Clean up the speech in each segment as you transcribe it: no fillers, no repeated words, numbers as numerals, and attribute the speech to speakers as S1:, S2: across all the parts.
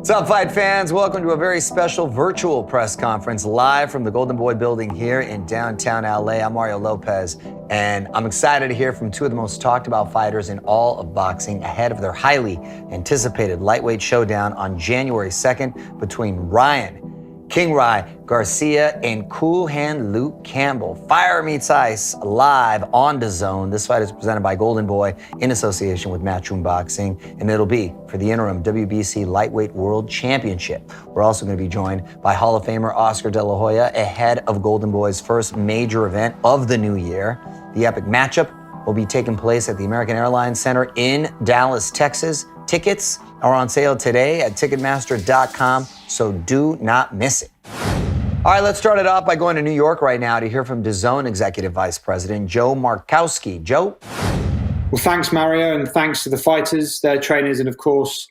S1: What's up, fight fans? Welcome to a very special virtual press conference live from the Golden Boy building here in downtown LA. I'm Mario Lopez, and I'm excited to hear from two of the most talked about fighters in all of boxing ahead of their highly anticipated lightweight showdown on January 2nd between Ryan King Rye Garcia and Cool Hand Luke Campbell. Fire meets ice live on DAZN. This fight is presented by Golden Boy in association with Matchroom Boxing, and it'll be for the interim WBC Lightweight World Championship. We're also going to be joined by Hall of Famer Oscar De La Hoya ahead of Golden Boy's first major event of the new year. The epic matchup will be taking place at the American Airlines Center in Dallas, Texas. Tickets are on sale today at Ticketmaster.com, so do not miss it. All right, let's start it off by going to New York right now to hear from DAZN Executive Vice President Joe Markowski. Joe?
S2: Well, thanks, Mario, and thanks to the fighters, their trainers, and of course,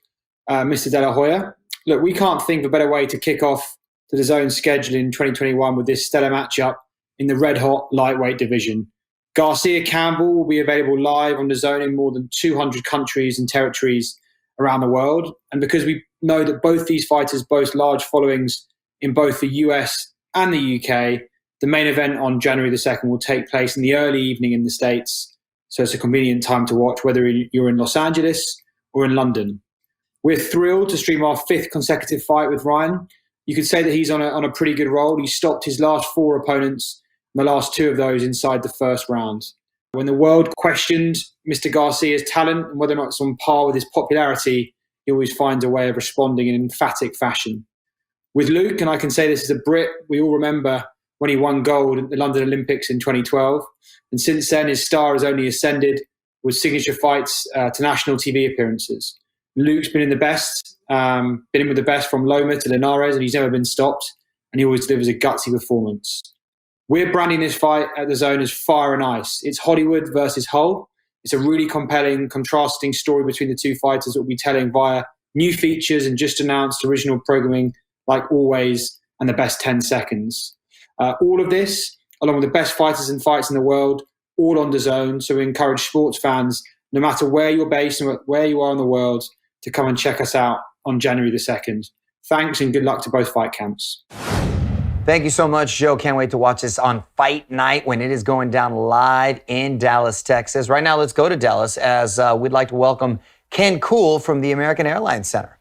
S2: Mr. De La Hoya. Look, we can't think of a better way to kick off the DAZN schedule in 2021 with this stellar matchup in the red-hot lightweight division. Garcia Campbell will be available live on DAZN in more than 200 countries and territories around the world. And because we know that both these fighters boast large followings in both the US and the UK, the main event on January the 2nd will take place in the early evening in the States. So it's a convenient time to watch, whether you're in Los Angeles or in London. We're thrilled to stream our fifth consecutive fight with Ryan. You could say that he's on a pretty good roll. He stopped his last four opponents, and the last two of those inside the first round. When the world questioned Mr. Garcia's talent and whether or not it's on par with his popularity, he always finds a way of responding in an emphatic fashion. With Luke, and I can say this as a Brit, we all remember when he won gold at the London Olympics in 2012. And since then, his star has only ascended with signature fights to national TV appearances. Luke's been in the best, been in with the best from Loma to Linares, and he's never been stopped. And he always delivers a gutsy performance. We're branding this fight at DAZN as Fire and Ice. It's Hollywood versus Hull. It's a really compelling, contrasting story between the two fighters that we'll be telling via new features and just announced original programming like Always and the best 10 seconds. All of this, along with the best fighters and fights in the world, all on DAZN. So we encourage sports fans, no matter where you're based and where you are in the world, to come and check us out on January the 2nd. Thanks and good luck to both fight camps.
S1: Thank you so much, Joe. Can't wait to watch this on Fight Night when it is going down live in Dallas, Texas. Right now, let's go to Dallas as we'd like to welcome Ken Cool from the American Airlines Center.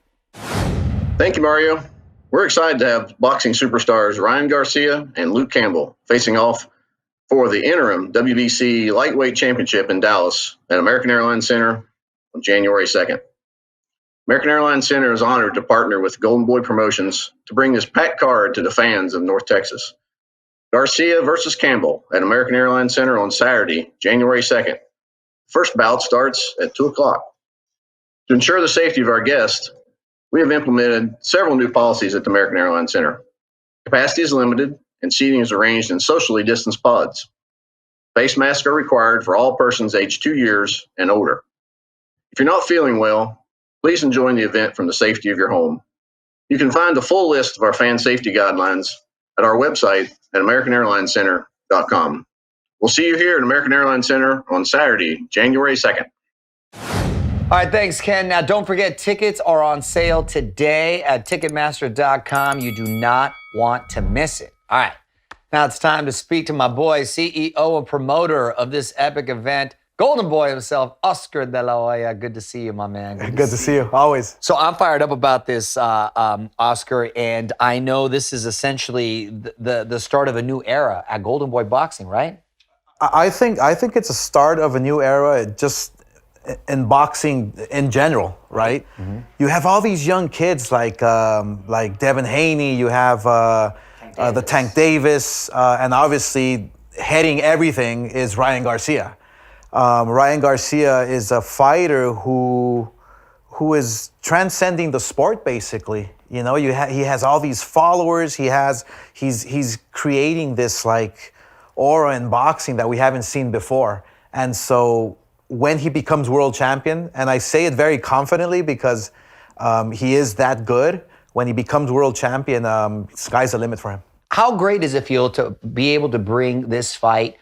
S3: Thank you, Mario. We're excited to have boxing superstars Ryan Garcia and Luke Campbell facing off for the interim WBC Lightweight Championship in Dallas at American Airlines Center on January 2nd. American Airlines Center is honored to partner with Golden Boy Promotions to bring this packed card to the fans of North Texas. Garcia versus Campbell at American Airlines Center on Saturday, January 2nd. First bout starts at 2 o'clock. To ensure the safety of our guests, we have implemented several new policies at the American Airlines Center. Capacity is limited and seating is arranged in socially distanced pods. Face masks are required for all persons aged 2 years and older. If you're not feeling well, please enjoy the event from the safety of your home. You can find the full list of our fan safety guidelines at our website at AmericanAirlinesCenter.com. We'll see you here at American Airlines Center on Saturday, January 2nd.
S1: All right, thanks, Ken. Now, don't forget, tickets are on sale today at Ticketmaster.com. You do not want to miss it. All right, now it's time to speak to my boy, CEO and promoter of this epic event, Golden Boy himself, Oscar De La Hoya. Good to see you, my man.
S4: Good to see you, always.
S1: So I'm fired up about this, Oscar, and I know this is essentially the start of a new era at Golden Boy Boxing, right?
S4: I think it's a start of a new era, just in boxing in general, right? Mm-hmm. You have all these young kids like Devin Haney, you have the Tank Davis, and obviously heading everything is Ryan Garcia. Ryan Garcia is a fighter who is transcending the sport, basically. You know, he has all these followers. He's creating this like aura in boxing that we haven't seen before. And so when he becomes world champion, and I say it very confidently because he is that good, when he becomes world champion, sky's the limit for him.
S1: How great does it feel to be able to bring this fight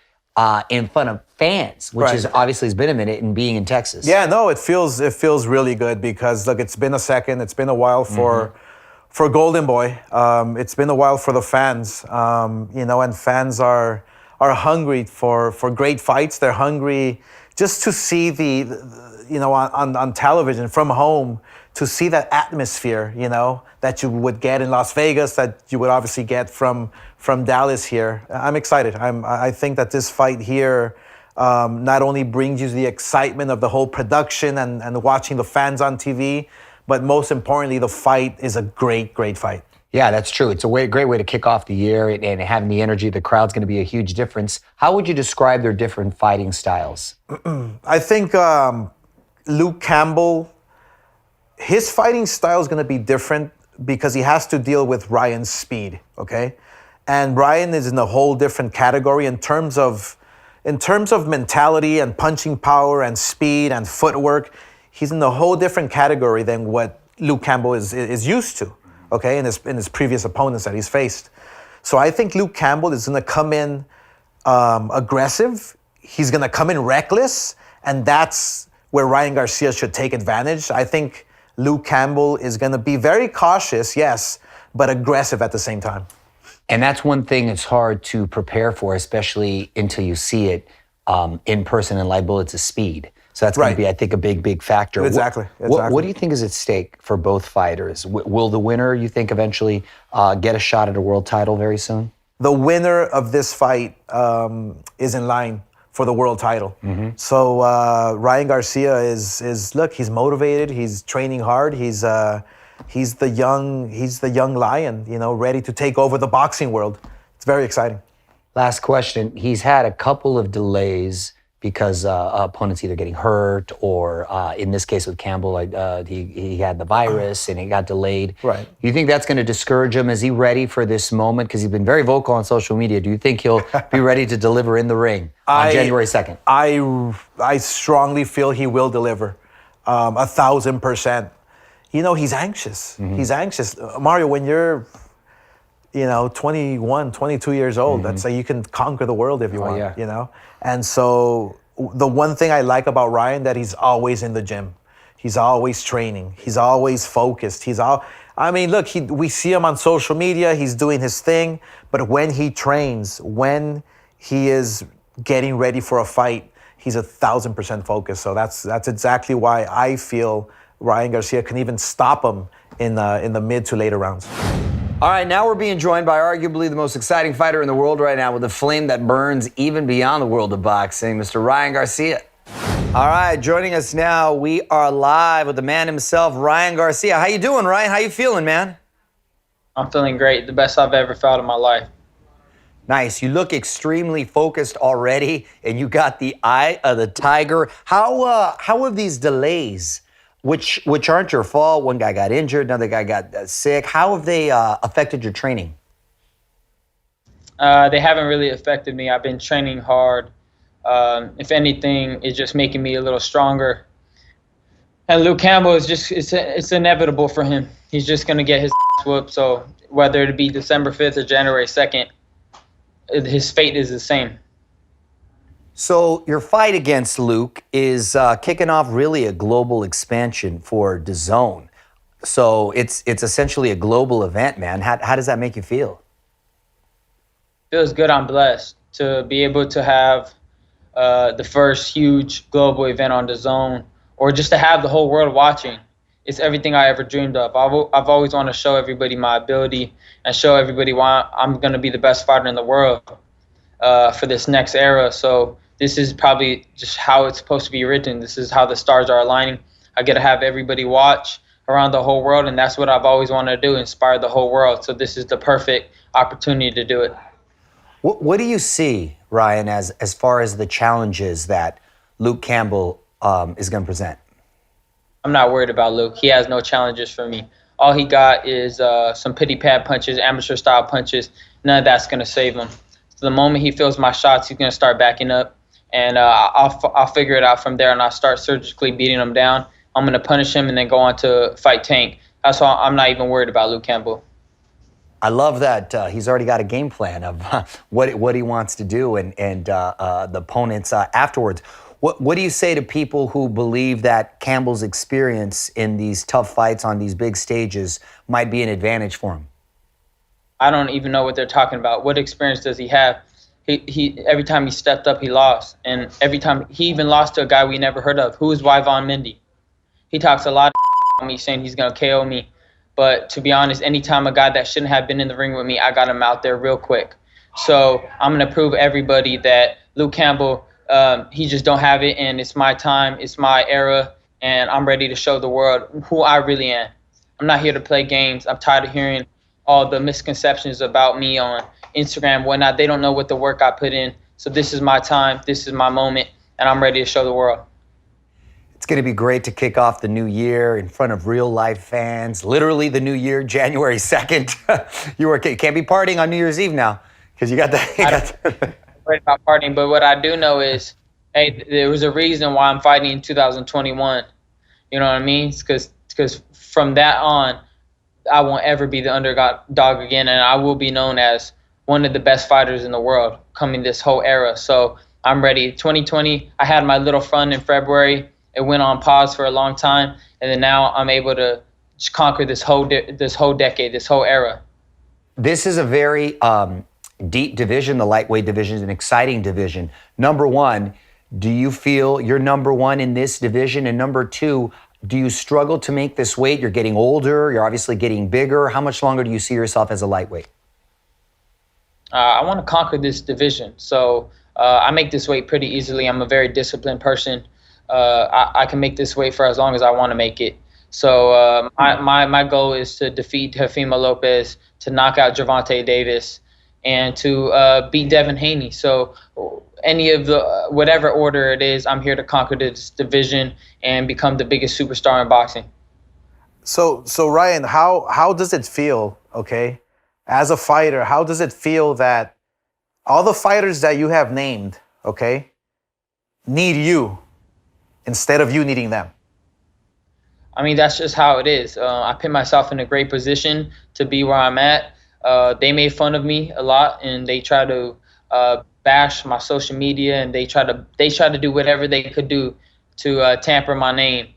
S1: in front of fans, which is obviously has been a minute, and being in Texas.
S4: Yeah, no, it feels really good because look, it's been a second, it's been a while for Golden Boy. It's been a while for the fans, and fans are hungry for great fights. They're hungry just to see on television from home, to see that atmosphere, that you would get in Las Vegas, that you would obviously get from Dallas here. I'm excited. I think that this fight here not only brings you the excitement of the whole production and watching the fans on TV, but most importantly, the fight is a great, great fight.
S1: Yeah, that's true. It's a great way to kick off the year, and having the energy of the crowd's going to be a huge difference. How would you describe their different fighting styles?
S4: I think Luke Campbell, his fighting style is going to be different because he has to deal with Ryan's speed, okay? And Ryan is in a whole different category in terms of mentality and punching power and speed and footwork. He's in a whole different category than what Luke Campbell is used to, okay, in his previous opponents that he's faced. So I think Luke Campbell is going to come in aggressive. He's going to come in reckless, and that's where Ryan Garcia should take advantage. I think Luke Campbell is going to be very cautious, yes, but aggressive at the same time.
S1: And that's one thing it's hard to prepare for, especially until you see it in person and live bullets, is speed. So that's going to be, I think, a big factor.
S4: Exactly.
S1: What do you think is at stake for both fighters? Will the winner, you think, eventually get a shot at a world title very soon?
S4: The winner of this fight is in line for the world title. Mm-hmm. So Ryan Garcia is look, he's motivated, he's training hard, he's the young lion, ready to take over the boxing world. It's very exciting.
S1: Last question. He's had a couple of delays because opponents either getting hurt or, in this case with Campbell, he had the virus and it got delayed.
S4: Right.
S1: You think that's going to discourage him? Is he ready for this moment? Because he's been very vocal on social media. Do you think he'll be ready to deliver in the ring on January 2nd?
S4: I strongly feel he will deliver, 1,000%. He's anxious. Mm-hmm. He's anxious. Mario, when you're 21, 22 years old, mm-hmm. that's like you can conquer the world if you want,
S1: yeah.
S4: And so the one thing I like about Ryan, that he's always in the gym. He's always training. He's always focused. Look, we see him on social media. He's doing his thing. But when he trains, when he is getting ready for a fight, he's 1,000% focused. So that's exactly why I feel Ryan Garcia can even stop him in the mid to later rounds.
S1: All right, now we're being joined by arguably the most exciting fighter in the world right now, with a flame that burns even beyond the world of boxing, Mr. Ryan Garcia. All right, joining us now, we are live with the man himself, Ryan Garcia. How you doing, Ryan? How you feeling, man?
S5: I'm feeling great. The best I've ever felt in my life.
S1: Nice. You look extremely focused already, and you got the eye of the tiger. How have these delays, which aren't your fault, one guy got injured, another guy got sick, how have they affected your training?
S5: They haven't really affected me. I've been training hard. If anything, it's just making me a little stronger. And Luke Campbell is it's inevitable for him. He's just going to get his whooped. So whether it be December 5th or January 2nd, his fate is the same.
S1: So your fight against Luke is kicking off really a global expansion for DAZN. So it's essentially a global event, man. How does that make you feel?
S5: Feels good. I'm blessed to be able to have the first huge global event on DAZN, or just to have the whole world watching. It's everything I ever dreamed of. I've always wanted to show everybody my ability and show everybody why I'm going to be the best fighter in the world for this next era. So this is probably just how it's supposed to be written. This is how the stars are aligning. I get to have everybody watch around the whole world, and that's what I've always wanted to do, inspire the whole world. So this is the perfect opportunity to do it.
S1: What do you see, Ryan, as far as the challenges that Luke Campbell is going to present?
S5: I'm not worried about Luke. He has no challenges for me. All he got is some pity pad punches, amateur-style punches. None of that's going to save him. So the moment he feels my shots, he's going to start backing up. And I'll figure it out from there, and I'll start surgically beating him down. I'm going to punish him and then go on to fight Tank. That's why I'm not even worried about Luke Campbell.
S1: I love that he's already got a game plan of what he wants to do and the opponents afterwards. What do you say to people who believe that Campbell's experience in these tough fights on these big stages might be an advantage for him?
S5: I don't even know what they're talking about. What experience does he have? He every time he stepped up, he lost, and every time he even lost to a guy we never heard of. Who is Yvonne Mindy? He talks a lot of on me, saying he's gonna KO me. But to be honest, anytime a guy that shouldn't have been in the ring with me, I got him out there real quick. So I'm going to prove everybody that Luke Campbell, he just don't have it, and it's my time, it's my era, and I'm ready to show the world who I really am. I'm not here to play games. I'm tired of hearing all the misconceptions about me on Instagram and whatnot. They don't know what the work I put in. So this is my time, this is my moment, and I'm ready to show the world.
S1: It's going to be great to kick off the new year in front of real life fans. Literally the new year, January 2nd. You can't be partying on New Year's Eve now because you got that.
S5: I'm worried about partying, but what I do know is, hey, there was a reason why I'm fighting in 2021. You know what I mean? Because from that on, I won't ever be the underdog again, and I will be known as one of the best fighters in the world coming this whole era. So I'm ready. 2020, I had my little fun in February. It went on pause for a long time, and then now I'm able to conquer this whole decade, this whole era.
S1: This is a very deep division. The lightweight division is an exciting division. Number one, do you feel you're number one in this division? And number two, do you struggle to make this weight? You're getting older. You're obviously getting bigger. How much longer do you see yourself as a lightweight?
S5: I want to conquer this division. So I make this weight pretty easily. I'm a very disciplined person. I can make this weight for as long as I want to make it. So my goal is to defeat Teofimo Lopez, to knock out Gervonta Davis, and to beat Devin Haney. So any of the whatever order it is, I'm here to conquer this division and become the biggest superstar in boxing.
S4: So Ryan, how does it feel, okay, as a fighter, how does it feel that all the fighters that you have named, okay, need you instead of you needing them?
S5: I mean, that's just how it is. I put myself in a great position to be where I'm at. They made fun of me a lot, and they try to bash my social media, and they try to do whatever they could do to tamper my name.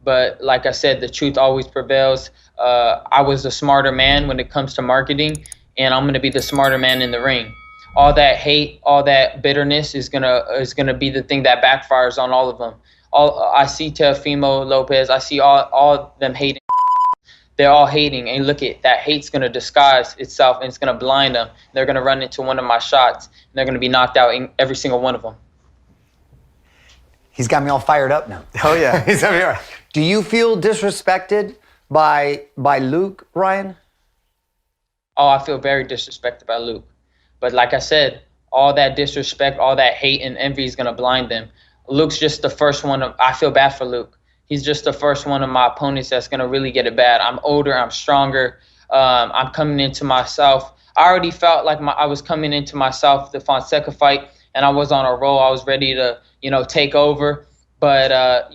S5: But like I said, the truth always prevails. I was a smarter man when it comes to marketing, and I'm gonna be the smarter man in the ring. All that hate, all that bitterness is gonna be the thing that backfires on all of them. I see Teofimo Lopez, I see all them hating. They're all hating, and look at that hate's gonna disguise itself, and it's gonna blind them. They're gonna run into one of my shots, and they're gonna be knocked out in every single one of them.
S1: He's got me all fired up now.
S4: Oh yeah.
S1: Do you feel disrespected by Luke, Ryan?
S5: Oh, I feel very disrespected by Luke. But like I said, all that disrespect, all that hate and envy is gonna blind them. Luke's just the first one. I feel bad for Luke. He's just the first one of my opponents that's going to really get it bad. I'm older. I'm stronger. I'm coming into myself. I already felt like I was coming into myself the Fonseca fight, and I was on a roll. I was ready to, take over. But,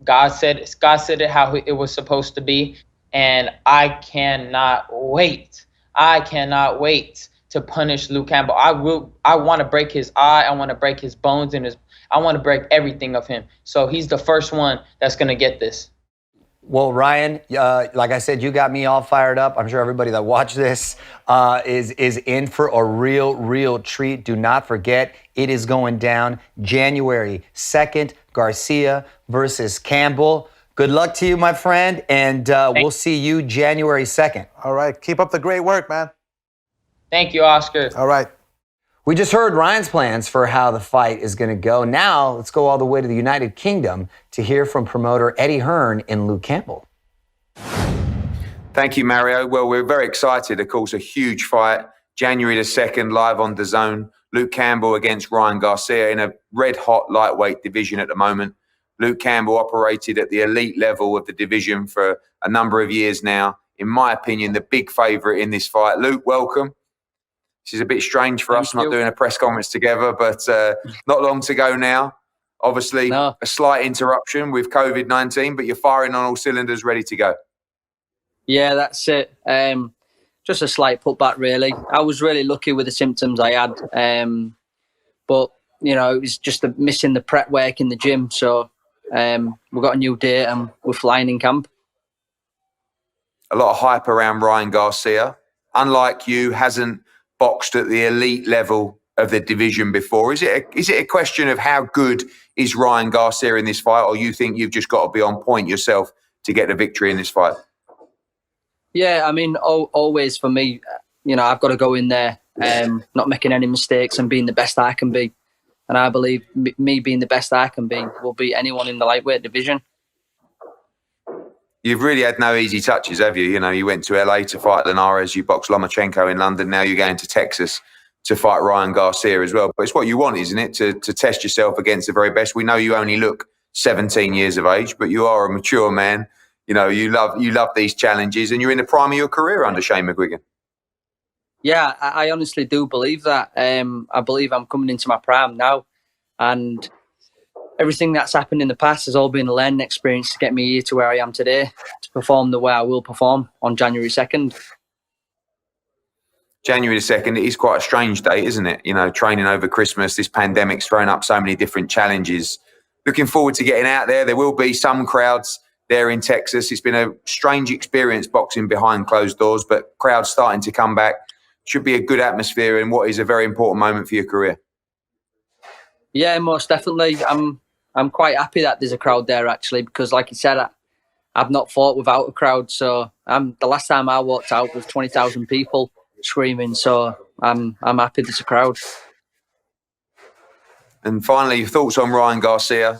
S5: God said it how it was supposed to be, and I cannot wait. I cannot wait to punish Luke Campbell. I want to break his eye. I want to break his bones and I want to break everything of him. So he's the first one that's going to get this.
S1: Well, Ryan, like I said, you got me all fired up. I'm sure everybody that watched this is in for a real treat. Do not forget, it is going down January 2nd, Garcia versus Campbell. Good luck to you, my friend, and we'll see you January 2nd.
S4: All right. Keep up the great work, man.
S5: Thank you, Oscar.
S4: All right.
S1: We just heard Ryan's plans for how the fight is going to go. Now, let's go all the way to the United Kingdom to hear from promoter Eddie Hearn and Luke Campbell.
S6: Thank you, Mario. Well, we're very excited. Of course, a huge fight. January the 2nd, live on DAZN. Luke Campbell against Ryan Garcia in a red-hot lightweight division at the moment. Luke Campbell operated at the elite level of the division for a number of years now. In my opinion, the big favourite in this fight. Luke, welcome. This is a bit strange for us not doing a press conference together, but not long to go now. Obviously, a slight interruption with COVID-19, but you're firing on all cylinders, ready to go.
S7: Yeah, that's it. just a slight putback, really. I was really lucky with the symptoms I had, but you know, it was just missing the prep work in the gym. So we've got a new date and we're flying in camp.
S6: A lot of hype around Ryan Garcia. Unlike you, hasn't boxed at the elite level of the division before. Is it a question of how good is Ryan Garcia in this fight, or you think you've just got to be on point yourself to get the victory in this fight?
S7: Yeah, I mean, always for me, you know, I've got to go in there, not making any mistakes and being the best I can be. And I believe me being the best I can be will beat anyone in the lightweight division.
S6: You've really had no easy touches, have you? You know, you went to LA to fight Linares, you boxed Lomachenko in London, now you're going to Texas to fight Ryan Garcia as well. But it's what you want, isn't it? To test yourself against the very best. We know you only look 17 years of age, but you are a mature man. You know, you love these challenges, and you're in the prime of your career under Shane McGuigan.
S7: Yeah, I honestly do believe that. I believe I'm coming into my prime now, and everything that's happened in the past has all been a learning experience to get me here to where I am today, to perform the way I will perform on January 2nd.
S6: January the 2nd, it is quite a strange date, isn't it? You know, training over Christmas, this pandemic's thrown up so many different challenges. Looking forward to getting out there. There will be some crowds there in Texas. It's been a strange experience boxing behind closed doors, but crowds starting to come back. Should be a good atmosphere in what is a very important moment for your career.
S7: Yeah, most definitely. I'm quite happy that there's a crowd there, actually, because like you said, I've not fought without a crowd. So the last time I walked out was 20,000 people screaming. So I'm happy there's a crowd.
S6: And finally, your thoughts on Ryan Garcia?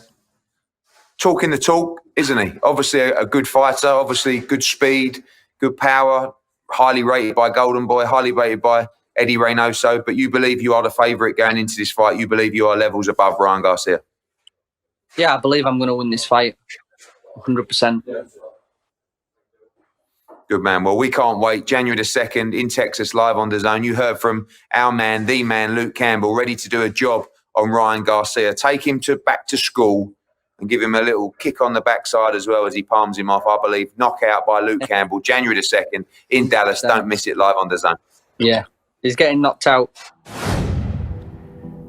S6: Talking the talk, isn't he? Obviously a good fighter, obviously good speed, good power, highly rated by Golden Boy, highly rated by Eddie Reynoso. But you believe you are the favourite going into this fight. You believe you are levels above Ryan Garcia.
S7: Yeah, I believe I'm going to win this fight, 100%.
S6: Good man. Well, we can't wait. January the 2nd in Texas, live on DAZN. You heard from our man, the man, Luke Campbell, ready to do a job on Ryan Garcia. Take him back to school and give him a little kick on the backside as well as he palms him off. I believe knockout by Luke Campbell, January the 2nd in Dallas. Don't miss it, live on DAZN.
S7: Yeah, he's getting knocked out.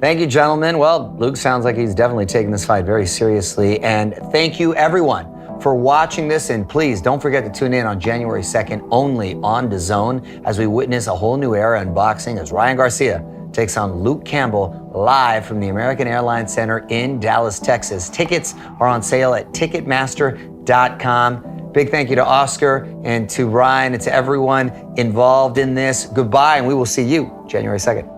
S1: Thank you, gentlemen. Well, Luke sounds like he's definitely taking this fight very seriously. And thank you, everyone, for watching this. And please don't forget to tune in on January 2nd only on DAZN as we witness a whole new era in boxing as Ryan Garcia takes on Luke Campbell live from the American Airlines Center in Dallas, Texas. Tickets are on sale at Ticketmaster.com. Big thank you to Oscar and to Ryan and to everyone involved in this. Goodbye, and we will see you January 2nd.